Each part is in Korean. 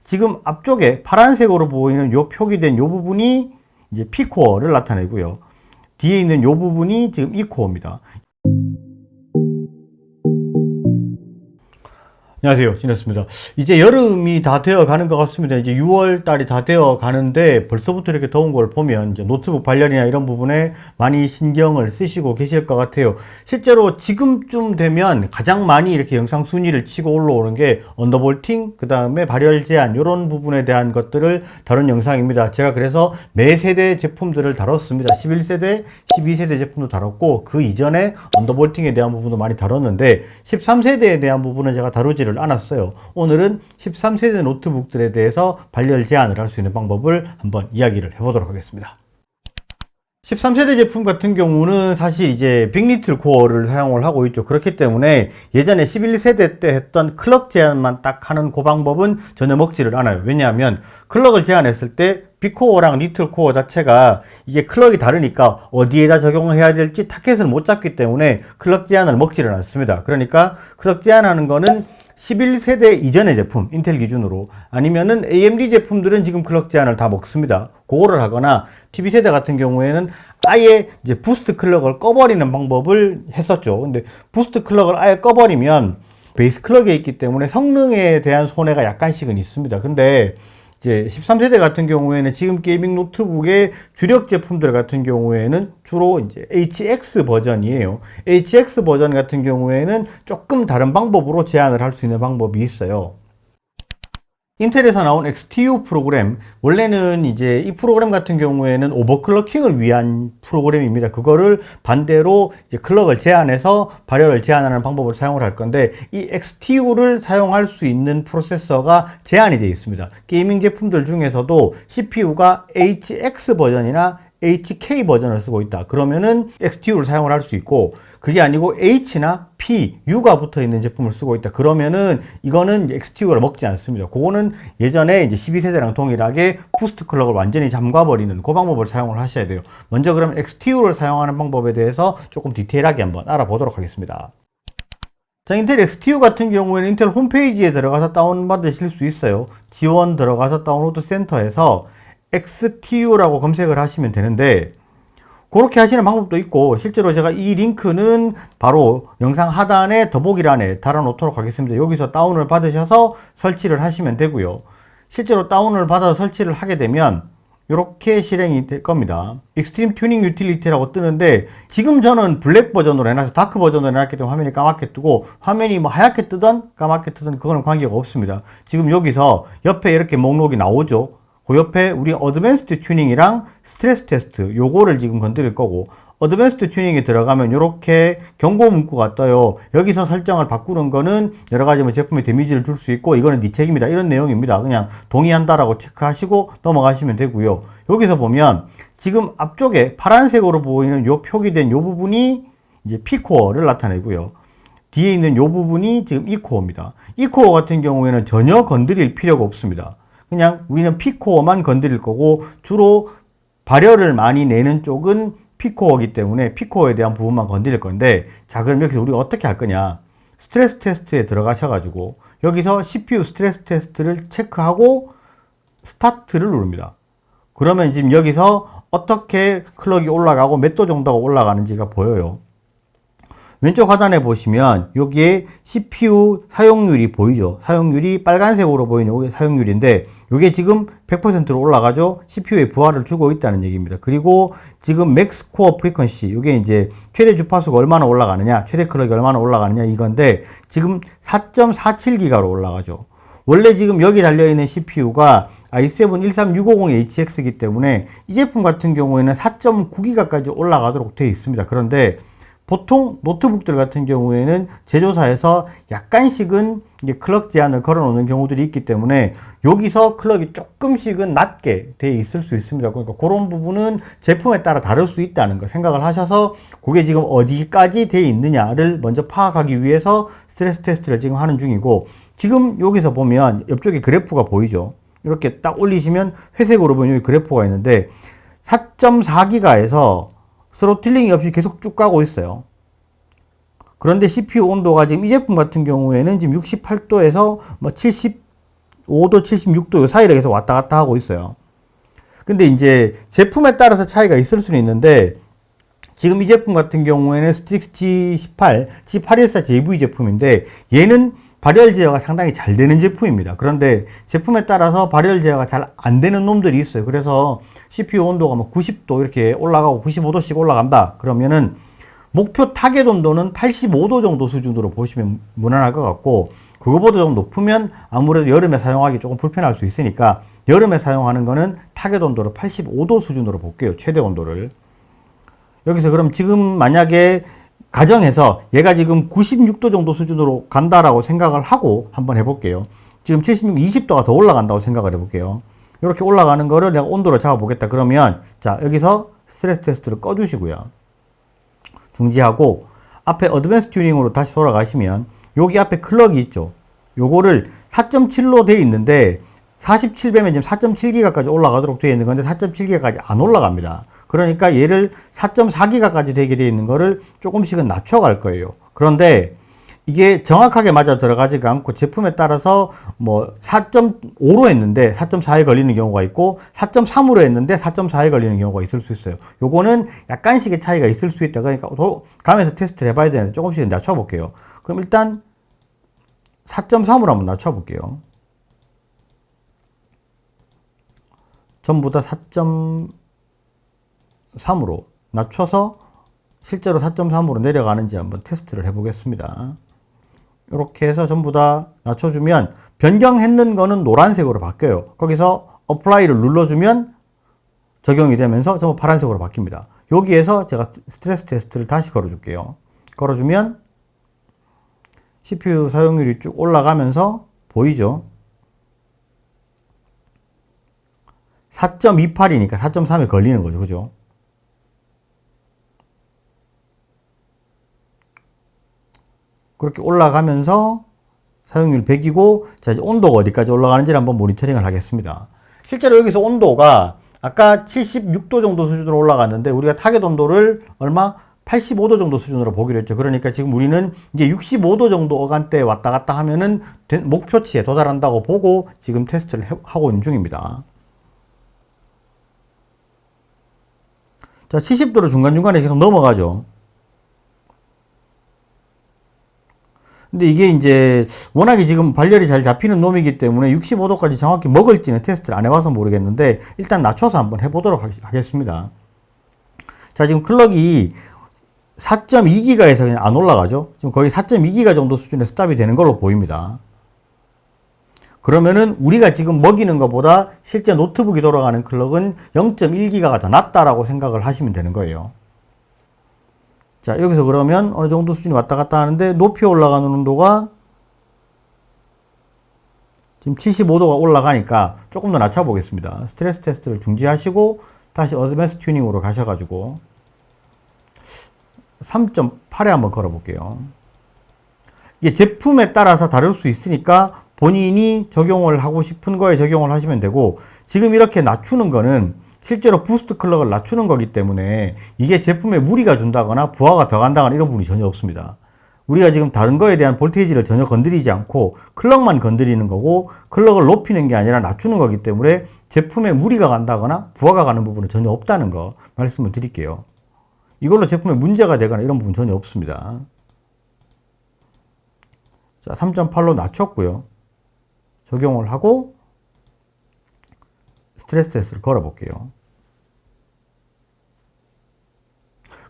지금 앞쪽에 파란색으로 보이는 요 표기된 요 부분이 이제 P코어를 나타내고요. 뒤에 있는 요 부분이 지금 E코어입니다. 안녕하세요, 진했습니다. 이제 여름이 다 되어 가는 것 같습니다. 이제 6월 달이 다 되어 가는데 벌써부터 이렇게 더운 걸 보면 이제 노트북 발열이나 이런 부분에 많이 신경을 쓰시고 계실 것 같아요. 실제로 지금쯤 되면 가장 많이 이렇게 영상 순위를 치고 올라오는 게 언더볼팅, 그 다음에 발열 제한 이런 부분에 대한 것들을 다룬 영상입니다. 제가 그래서 매 세대 제품들을 다뤘습니다. 11세대, 12세대 제품도 다뤘고 그 이전에 언더볼팅에 대한 부분도 많이 다뤘는데 13세대에 대한 부분은 제가 다루지를 않았어요. 오늘은 13세대 노트북들에 대해서 발열 제한을 할 수 있는 방법을 한번 이야기를 해보도록 하겠습니다. 13세대 제품 같은 경우는 사실 이제 빅리틀 코어를 사용을 하고 있죠. 그렇기 때문에 예전에 11세대 때 했던 클럭 제한만 딱 하는 그 방법은 전혀 먹지를 않아요. 왜냐하면 클럭을 제한했을 때 빅코어랑 리틀 코어 자체가 이게 클럭이 다르니까 어디에다 적용을 해야 될지 타켓을 못 잡기 때문에 클럭 제한을 먹지를 않습니다. 그러니까 클럭 제한하는 거는 11세대 이전의 제품, 인텔 기준으로 아니면은 AMD 제품들은 지금 클럭 제한을 다 먹습니다. 그거를 하거나 TV세대 같은 경우에는 아예 이제 부스트 클럭을 꺼버리는 방법을 했었죠. 근데 부스트 클럭을 아예 꺼버리면 베이스 클럭에 있기 때문에 성능에 대한 손해가 약간씩은 있습니다. 근데 이제 13세대 같은 경우에는 지금 게이밍 노트북의 주력 제품들 같은 경우에는 주로 이제 HX 버전이에요. HX 버전 같은 경우에는 조금 다른 방법으로 제한을 할 수 있는 방법이 있어요. 인텔에서 나온 XTU 프로그램, 원래는 이제 이 프로그램 같은 경우에는 오버클럭킹을 위한 프로그램입니다. 그거를 반대로 이제 클럭을 제한해서 발열을 제한하는 방법을 사용을 할 건데, 이 XTU를 사용할 수 있는 프로세서가 제한이 되어 있습니다. 게이밍 제품들 중에서도 CPU가 HX 버전이나 HK 버전을 쓰고 있다. 그러면은 XTU를 사용을 할 수 있고, 그게 아니고 H나 P, U가 붙어 있는 제품을 쓰고 있다. 그러면은 이거는 이제 XTU를 먹지 않습니다. 그거는 예전에 이제 12세대랑 동일하게 부스트 클럭을 완전히 잠가버리는 그 방법을 사용을 하셔야 돼요. 먼저 그럼 XTU를 사용하는 방법에 대해서 조금 디테일하게 한번 알아보도록 하겠습니다. 자, 인텔 XTU 같은 경우에는 인텔 홈페이지에 들어가서 다운받으실 수 있어요. 지원 들어가서 다운로드 센터에서 XTU라고 검색을 하시면 되는데, 그렇게 하시는 방법도 있고, 실제로 제가 이 링크는 바로 영상 하단에 더보기란에 달아놓도록 하겠습니다. 여기서 다운을 받으셔서 설치를 하시면 되고요. 실제로 다운을 받아서 설치를 하게 되면 이렇게 실행이 될 겁니다. 익스트림 튜닝 유틸리티라고 뜨는데, 지금 저는 블랙 버전으로 해놔서 다크 버전으로 해놨기 때문에 화면이 까맣게 뜨고, 화면이 뭐 하얗게 뜨든 까맣게 뜨든 그거는 관계가 없습니다. 지금 여기서 옆에 이렇게 목록이 나오죠. 그 옆에 우리 어드밴스드 튜닝이랑 스트레스 테스트 요거를 지금 건드릴 거고, 어드밴스드 튜닝에 들어가면 이렇게 경고 문구가 떠요. 여기서 설정을 바꾸는 거는 여러 가지 뭐 제품에 데미지를 줄 수 있고 이거는 네 책임이다 이런 내용입니다. 그냥 동의한다라고 체크하시고 넘어가시면 되고요. 여기서 보면 지금 앞쪽에 파란색으로 보이는 요 표기된 요 부분이 이제 P코어를 나타내고요. 뒤에 있는 요 부분이 지금 E코어입니다. E코어 같은 경우에는 전혀 건드릴 필요가 없습니다. 그냥 우리는 P코어만 건드릴 거고, 주로 발열을 많이 내는 쪽은 P코어이기 때문에 P코어에 대한 부분만 건드릴 건데, 자, 그럼 여기서 우리가 어떻게 할 거냐? 스트레스 테스트에 들어가셔가지고 여기서 CPU 스트레스 테스트를 체크하고 스타트를 누릅니다. 그러면 지금 여기서 어떻게 클럭이 올라가고 몇 도 정도가 올라가는지가 보여요. 왼쪽 하단에 보시면 여기에 CPU 사용률이 보이죠. 사용률이 빨간색으로 보이는 게 사용률인데, 이게 지금 100%로 올라가죠. CPU에 부하를 주고 있다는 얘기입니다. 그리고 지금 맥스 코어 프리퀀시, 이게 이제 최대 주파수가 얼마나 올라가느냐, 최대 클럭이 얼마나 올라가느냐 이건데, 지금 4.47기가로 올라가죠. 원래 지금 여기 달려있는 CPU가 i7-13650HX이기 때문에 이 제품 같은 경우에는 4.9기가까지 올라가도록 되어 있습니다. 그런데 보통 노트북들 같은 경우에는 제조사에서 약간씩은 이제 클럭 제한을 걸어 놓는 경우들이 있기 때문에 여기서 클럭이 조금씩은 낮게 되어 있을 수 있습니다. 그러니까 그런 부분은 제품에 따라 다를 수 있다는 거 생각을 하셔서, 그게 지금 어디까지 되어 있느냐를 먼저 파악하기 위해서 스트레스 테스트를 지금 하는 중이고, 지금 여기서 보면 옆쪽에 그래프가 보이죠. 이렇게 딱 올리시면 회색으로 보이는 여기 그래프가 있는데 4.4기가에서 스로틀링이 없이 계속 쭉 가고 있어요. 그런데 CPU 온도가 지금 이 제품 같은 경우에는 지금 68도에서 뭐 70 75도, 76도 요 사이를 계속 왔다 갔다 하고 있어요. 근데 이제 제품에 따라서 차이가 있을 수는 있는데 지금 이 제품 같은 경우에는 스틱스 G18, G814JV 제품인데 얘는 발열 제어가 상당히 잘 되는 제품입니다. 그런데 제품에 따라서 발열 제어가 잘 안 되는 놈들이 있어요. 그래서 CPU 온도가 뭐 90도 이렇게 올라가고 95도씩 올라간다. 그러면은 목표 타겟 온도는 85도 정도 수준으로 보시면 무난할 것 같고 그거보다 좀 높으면 아무래도 여름에 사용하기 조금 불편할 수 있으니까 여름에 사용하는 거는 타겟 온도를 85도 수준으로 볼게요. 최대 온도를. 여기서 그럼 지금 만약에 가정에서 얘가 지금 96도 정도 수준으로 간다라고 생각을 하고 한번 해볼게요. 지금 76, 20도가 더 올라간다고 생각을 해볼게요. 이렇게 올라가는 거를 내가 온도를 잡아보겠다. 그러면 자 여기서 스트레스 테스트를 꺼주시고요. 중지하고 앞에 어드밴스 튜닝으로 다시 돌아가시면 여기 앞에 클럭이 있죠. 요거를 4.7로 되어 있는데 47배면 지금 4.7기가까지 올라가도록 되어 있는 건데 4.7기가까지 안 올라갑니다. 그러니까 얘를 4.4기가까지 되게 되어 있는 거를 조금씩은 낮춰갈 거예요. 그런데 이게 정확하게 맞아 들어가지가 않고 제품에 따라서 뭐 4.5로 했는데 4.4에 걸리는 경우가 있고 4.3으로 했는데 4.4에 걸리는 경우가 있을 수 있어요. 요거는 약간씩의 차이가 있을 수 있다. 그러니까 가면서 테스트를 해봐야 되는데 조금씩 낮춰볼게요. 그럼 일단 4.3으로 한번 낮춰볼게요. 전부 다 4.3으로 낮춰서 실제로 4.3으로 내려가는지 한번 테스트를 해보겠습니다. 이렇게 해서 전부 다 낮춰주면 변경했는 거는 노란색으로 바뀌어요. 거기서 어플라이를 눌러주면 적용이 되면서 전부 파란색으로 바뀝니다. 여기에서 제가 스트레스 테스트를 다시 걸어줄게요. 걸어주면 CPU 사용률이 쭉 올라가면서 보이죠? 4.28이니까 4.3에 걸리는 거죠. 그죠? 그렇게 올라가면서 사용률 100이고 자 이제 온도가 어디까지 올라가는지를 한번 모니터링을 하겠습니다. 실제로 여기서 온도가 아까 76도 정도 수준으로 올라갔는데 우리가 타겟 온도를 얼마? 85도 정도 수준으로 보기로 했죠. 그러니까 지금 우리는 이제 65도 정도 어간대에 왔다 갔다 하면은 목표치에 도달한다고 보고 지금 테스트를 하고 있는 중입니다. 자, 70도로 중간중간에 계속 넘어가죠. 근데 이게 이제 워낙에 지금 발열이 잘 잡히는 놈이기 때문에 65도까지 정확히 먹을지는 테스트를 안 해봐서 모르겠는데 일단 낮춰서 한번 해보도록 하겠습니다. 자, 지금 클럭이 4.2기가에서 그냥 안 올라가죠. 지금 거의 4.2기가 정도 수준에 스탑이 되는 걸로 보입니다. 그러면은 우리가 지금 먹이는 것보다 실제 노트북이 돌아가는 클럭은 0.1기가가 더 낫다라고 생각을 하시면 되는 거예요. 자, 여기서 그러면 어느 정도 수준이 왔다 갔다 하는데 높이 올라가는 온도가 지금 75도가 올라가니까 조금 더 낮춰 보겠습니다. 스트레스 테스트를 중지하시고 다시 어드밴스 튜닝으로 가셔가지고 3.8에 한번 걸어 볼게요. 이게 제품에 따라서 다를 수 있으니까 본인이 적용을 하고 싶은 거에 적용을 하시면 되고 지금 이렇게 낮추는 거는 실제로 부스트 클럭을 낮추는 거기 때문에 이게 제품에 무리가 준다거나 부하가 더 간다거나 이런 부분이 전혀 없습니다. 우리가 지금 다른 거에 대한 볼테이지를 전혀 건드리지 않고 클럭만 건드리는 거고 클럭을 높이는 게 아니라 낮추는 거기 때문에 제품에 무리가 간다거나 부하가 가는 부분은 전혀 없다는 거 말씀을 드릴게요. 이걸로 제품에 문제가 되거나 이런 부분 전혀 없습니다. 자, 3.8로 낮췄고요. 적용을 하고 스트레스 테스트를 걸어 볼게요.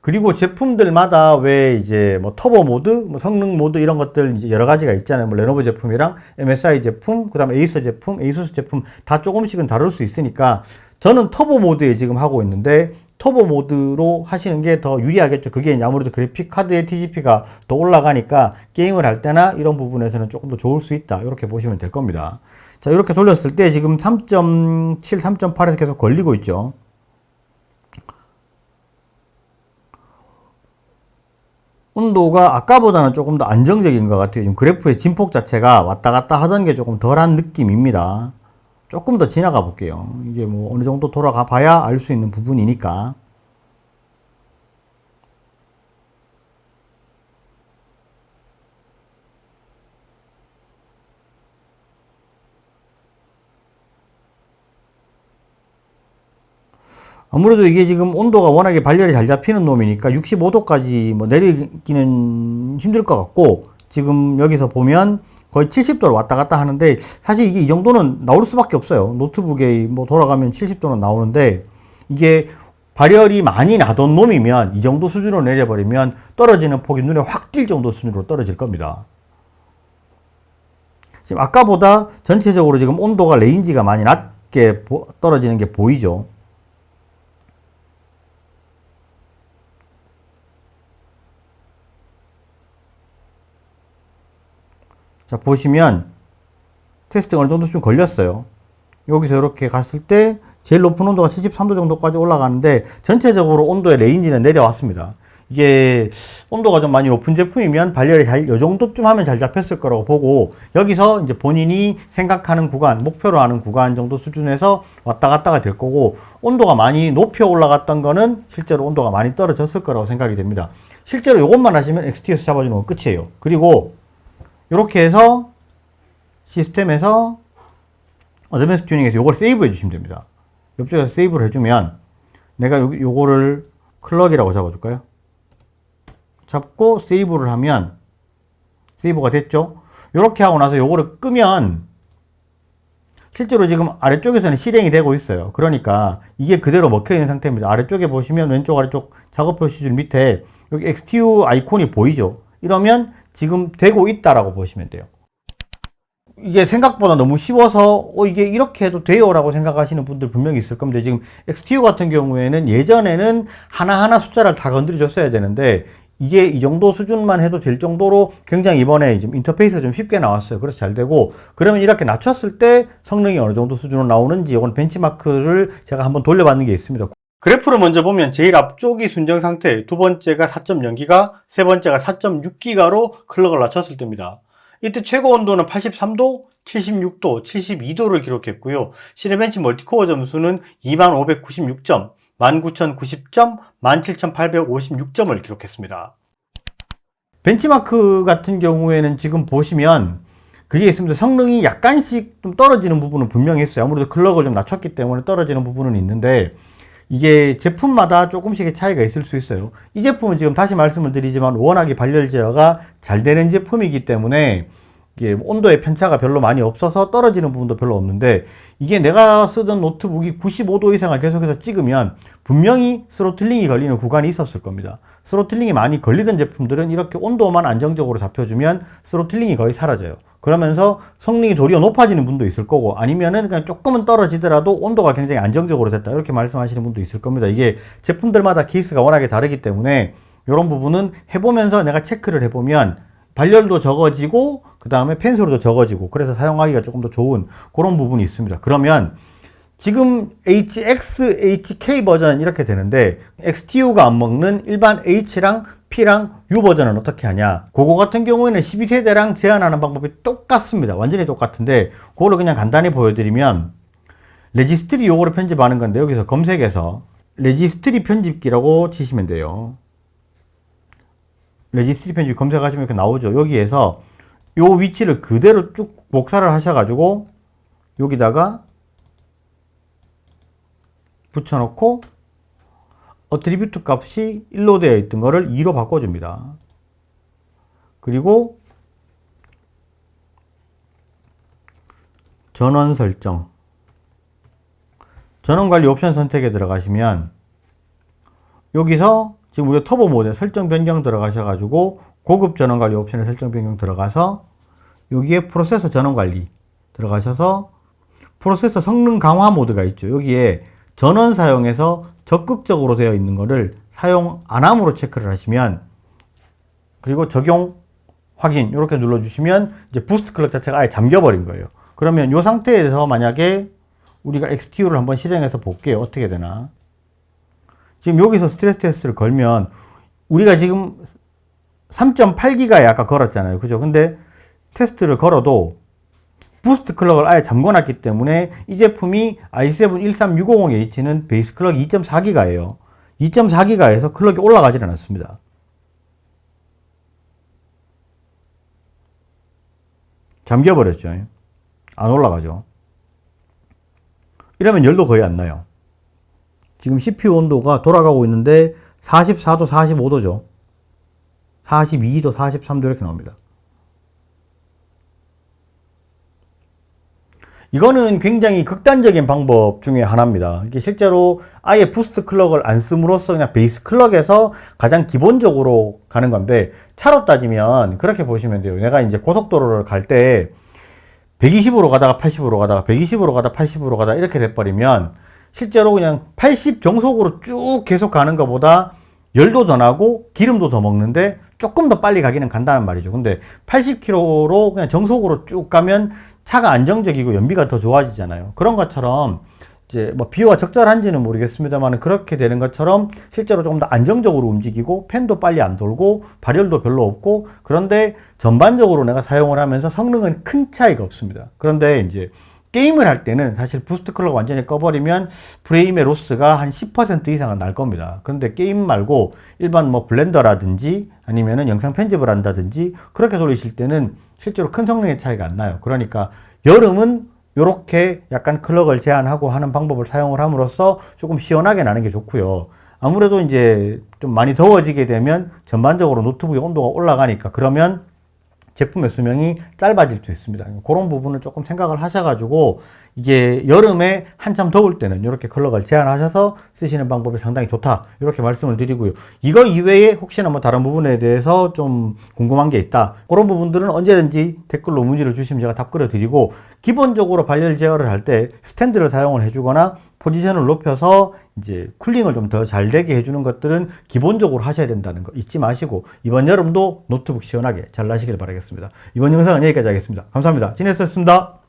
그리고 제품들마다 왜 이제 뭐 터보 모드, 뭐 성능 모드 이런 것들 이제 여러 가지가 있잖아요. 뭐 레노버 제품이랑 MSI 제품, 그 다음에 에이서 제품, 에이수스 제품 다 조금씩은 다를 수 있으니까 저는 터보 모드에 지금 하고 있는데 터보 모드로 하시는 게 더 유리하겠죠. 그게 이제 아무래도 그래픽 카드의 TGP가 더 올라가니까 게임을 할 때나 이런 부분에서는 조금 더 좋을 수 있다. 이렇게 보시면 될 겁니다. 자, 이렇게 돌렸을 때 지금 3.7, 3.8에서 계속 걸리고 있죠. 온도가 아까보다는 조금 더 안정적인 것 같아요. 지금 그래프의 진폭 자체가 왔다 갔다 하던 게 조금 덜한 느낌입니다. 조금 더 지나가 볼게요. 이게 뭐 어느 정도 돌아가 봐야 알 수 있는 부분이니까. 아무래도 이게 지금 온도가 워낙에 발열이 잘 잡히는 놈이니까 65도까지 뭐 내리기는 힘들 것 같고, 지금 여기서 보면 거의 70도를 왔다 갔다 하는데, 사실 이게 이 정도는 나올 수밖에 없어요. 노트북에 뭐 돌아가면 70도는 나오는데, 이게 발열이 많이 나던 놈이면 이 정도 수준으로 내려버리면 떨어지는 폭이 눈에 확 띌 정도 수준으로 떨어질 겁니다. 지금 아까보다 전체적으로 지금 온도가 레인지가 많이 낮게 떨어지는 게 보이죠. 자, 보시면 테스트가 어느 정도 좀 걸렸어요. 여기서 이렇게 갔을 때 제일 높은 온도가 73도 정도까지 올라가는데, 전체적으로 온도의 레인지는 내려왔습니다. 이게 온도가 좀 많이 높은 제품이면 발열이 요 정도쯤 하면 잘 잡혔을 거라고 보고, 여기서 이제 본인이 생각하는 구간, 목표로 하는 구간 정도 수준에서 왔다 갔다가 될 거고, 온도가 많이 높여 올라갔던 거는 실제로 온도가 많이 떨어졌을 거라고 생각이 됩니다. 실제로 이것만 하시면 XT에서 잡아주는 건 끝이에요. 그리고 이렇게 해서 시스템에서 어드밴스 튜닝에서 이걸 세이브 해주시면 됩니다. 옆쪽에서 세이브를 해주면, 내가 요거를 클럭이라고 잡아줄까요? 잡고 세이브를 하면 세이브가 됐죠? 이렇게 하고 나서 요거를 끄면 실제로 지금 아래쪽에서는 실행이 되고 있어요. 그러니까 이게 그대로 먹혀 있는 상태입니다. 아래쪽에 보시면 왼쪽 아래쪽 작업 표시줄 밑에 여기 XTU 아이콘이 보이죠? 이러면 지금 되고 있다라고 보시면 돼요. 이게 생각보다 너무 쉬워서 이게 이렇게 해도 돼요 라고 생각하시는 분들 분명히 있을 겁니다. 지금 XTU 같은 경우에는 예전에는 하나하나 숫자를 다 건드려 줬어야 되는데, 이게 이 정도 수준만 해도 될 정도로 굉장히 이번에 지금 인터페이스가 좀 쉽게 나왔어요. 그래서 잘 되고, 그러면 이렇게 낮췄을 때 성능이 어느 정도 수준으로 나오는지 이건 벤치마크를 제가 한번 돌려봤는 게 있습니다. 그래프를 먼저 보면 제일 앞쪽이 순정 상태, 두 번째가 4.0기가, 세 번째가 4.6기가로 클럭을 낮췄을 때입니다. 이때 최고 온도는 83도, 76도, 72도를 기록했고요. 시네벤치 멀티코어 점수는 2596점, 19,090점, 17,856점을 기록했습니다. 벤치마크 같은 경우에는 지금 보시면 그게 있습니다. 성능이 약간씩 좀 떨어지는 부분은 분명히 있어요. 아무래도 클럭을 좀 낮췄기 때문에 떨어지는 부분은 있는데, 이게 제품마다 조금씩의 차이가 있을 수 있어요. 이 제품은 지금 다시 말씀을 드리지만 워낙에 발열 제어가 잘 되는 제품이기 때문에 이게 온도의 편차가 별로 많이 없어서 떨어지는 부분도 별로 없는데, 이게 내가 쓰던 노트북이 95도 이상을 계속해서 찍으면 분명히 스로틀링이 걸리는 구간이 있었을 겁니다. 스로틀링이 많이 걸리던 제품들은 이렇게 온도만 안정적으로 잡혀주면 스로틀링이 거의 사라져요. 그러면서 성능이 도리어 높아지는 분도 있을 거고, 아니면은 그냥 조금은 떨어지더라도 온도가 굉장히 안정적으로 됐다, 이렇게 말씀하시는 분도 있을 겁니다. 이게 제품들마다 케이스가 워낙에 다르기 때문에 이런 부분은 해보면서 내가 체크를 해보면 발열도 적어지고 그 다음에 펜 소리도 적어지고, 그래서 사용하기가 조금 더 좋은 그런 부분이 있습니다. 그러면 지금 HX, HK 버전 이렇게 되는데, XTU가 안 먹는 일반 H랑 P랑 U 버전은 어떻게 하냐? 그거 같은 경우에는 12세대랑 제한하는 방법이 똑같습니다. 완전히 똑같은데, 그거를 그냥 간단히 보여드리면, 레지스트리 요거를 편집하는 건데, 여기서 검색해서 레지스트리 편집기라고 치시면 돼요. 레지스트리 편집 검색하시면 이렇게 나오죠. 여기에서 요 위치를 그대로 쭉 복사를 하셔가지고 여기다가 붙여놓고 어트리뷰트 값이 1로 되어 있던 거를 2로 바꿔줍니다. 그리고 전원 설정, 전원 관리 옵션 선택에 들어가시면 여기서 지금 우리가 터보 모드 설정 변경 들어가셔가지고 고급 전원 관리 옵션에 설정 변경 들어가서 여기에 프로세서 전원 관리 들어가셔서 프로세서 성능 강화 모드가 있죠. 여기에 전원 사용에서 적극적으로 되어 있는 거를 사용 안 함으로 체크를 하시면, 그리고 적용 확인 이렇게 눌러주시면 이제 부스트 클럭 자체가 아예 잠겨버린 거예요. 그러면 이 상태에서 만약에 우리가 XTU를 한번 실행해서 볼게요. 어떻게 되나. 지금 여기서 스트레스 테스트를 걸면 우리가 지금 3.8기가에 아까 걸었잖아요. 그죠? 근데 테스트를 걸어도 부스트 클럭을 아예 잠궈놨기 때문에 이 제품이 i7-13650H는 베이스 클럭 2.4기가예요. 2.4기가에서 클럭이 올라가질 않았습니다. 잠겨버렸죠. 안 올라가죠. 이러면 열도 거의 안 나요. 지금 CPU 온도가 돌아가고 있는데 44도, 45도죠. 42도, 43도 이렇게 나옵니다. 이거는 굉장히 극단적인 방법 중에 하나입니다. 이게 실제로 아예 부스트 클럭을 안 씀으로써 그냥 베이스 클럭에서 가장 기본적으로 가는 건데, 차로 따지면 그렇게 보시면 돼요. 내가 이제 고속도로를 갈 때 120으로 가다가 80으로 가다가 120으로 가다가 80으로 가다가 이렇게 돼버리면 실제로 그냥 80 정속으로 쭉 계속 가는 것보다 열도 더 나고 기름도 더 먹는데 조금 더 빨리 가기는 간다는 말이죠. 근데 80km로 그냥 정속으로 쭉 가면 차가 안정적이고 연비가 더 좋아지잖아요. 그런 것처럼 이제 뭐 비유가 적절한지는 모르겠습니다만 그렇게 되는 것처럼 실제로 조금 더 안정적으로 움직이고 팬도 빨리 안 돌고 발열도 별로 없고, 그런데 전반적으로 내가 사용을 하면서 성능은 큰 차이가 없습니다. 그런데 이제 게임을 할 때는 사실 부스트 클럭 완전히 꺼버리면 프레임의 로스가 한 10% 이상은 날 겁니다. 그런데 게임 말고 일반 뭐 블렌더라든지 아니면은 영상 편집을 한다든지 그렇게 돌리실 때는 실제로 큰 성능의 차이가 안 나요. 그러니까 여름은 이렇게 약간 클럭을 제한하고 하는 방법을 사용을 함으로써 조금 시원하게 나는 게 좋고요. 아무래도 이제 좀 많이 더워지게 되면 전반적으로 노트북의 온도가 올라가니까 그러면 제품의 수명이 짧아질 수 있습니다. 그런 부분을 조금 생각을 하셔가지고 이게 여름에 한참 더울 때는 이렇게 클럭을 제한하셔서 쓰시는 방법이 상당히 좋다, 이렇게 말씀을 드리고요. 이거 이외에 혹시나 뭐 다른 부분에 대해서 좀 궁금한 게 있다, 그런 부분들은 언제든지 댓글로 문의를 주시면 제가 답글을 드리고, 기본적으로 발열 제어를 할 때 스탠드를 사용을 해주거나 포지션을 높여서 이제 쿨링을 좀 더 잘 되게 해주는 것들은 기본적으로 하셔야 된다는 거 잊지 마시고, 이번 여름도 노트북 시원하게 잘 나시길 바라겠습니다. 이번 영상은 여기까지 하겠습니다. 감사합니다. 지냈었습니다.